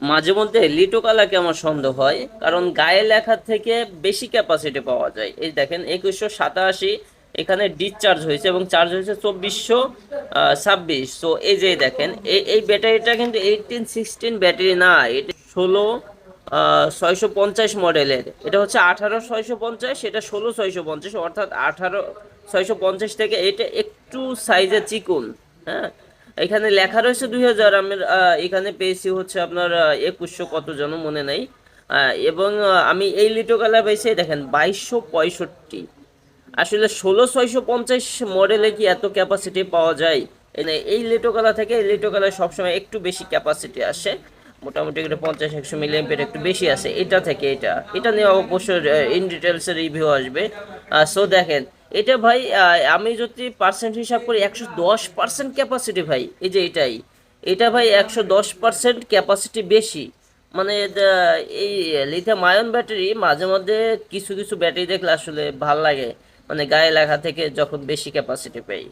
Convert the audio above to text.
মাঝে মধ্যে লিটো কালারকে আমার সন্দেহ হয়, কারণ গায়ে লেখা থেকে বেশি ক্যাপাসিটি পাওয়া যায়। এই দেখেন 2187 এখানে ডিসচার্জ হয়েছে এবং চার্জ হয়েছে 2426। তো এই যে দেখেন এই ব্যাটারিটা কিন্তু 1816 ব্যাটারি না, এটা 16 650 মডেলের। এটা হচ্ছে 18 650, এটা 16 650, অর্থাৎ 18 650 থেকে এটা একটু সাইজে চিকুন। হ্যাঁ, এখানে লেখা রয়েছে 2000, আমি এখানে পেয়েছি হচ্ছে আপনার 2100 কত যেন মনে নেই। এবং আমি এই লিটো কালার পেয়েছি দেখেন 2265। আসলে 16 650 মডেলে কি এত ক্যাপাসিটি পাওয়া যায়? এই লিটো কালার থেকে এই লিটো কালার সবসময় একটু বেশি ক্যাপাসিটি আসে, মোটামুটি একটা 50 100 মিলি একটু বেশি আছে এটা থেকে। এটা নিয়ে অবশ্যই ইন ডিটেলসের রিভিউ আসবে। সো দেখেন, এটা ভাই আমি যদি পার্সেন্ট হিসাব করি 110% ক্যাপাসিটি ভাই। এই যে এটা ভাই 110% ক্যাপাসিটি বেশি। মানে এই লিথিয়াম আয়ন ব্যাটারি মাঝে মধ্যে কিছু কিছু ব্যাটারি দেখলে আসলে ভাল লাগে, মানে গায়ে লেখা থেকে যখন বেশি ক্যাপাসিটি পাই।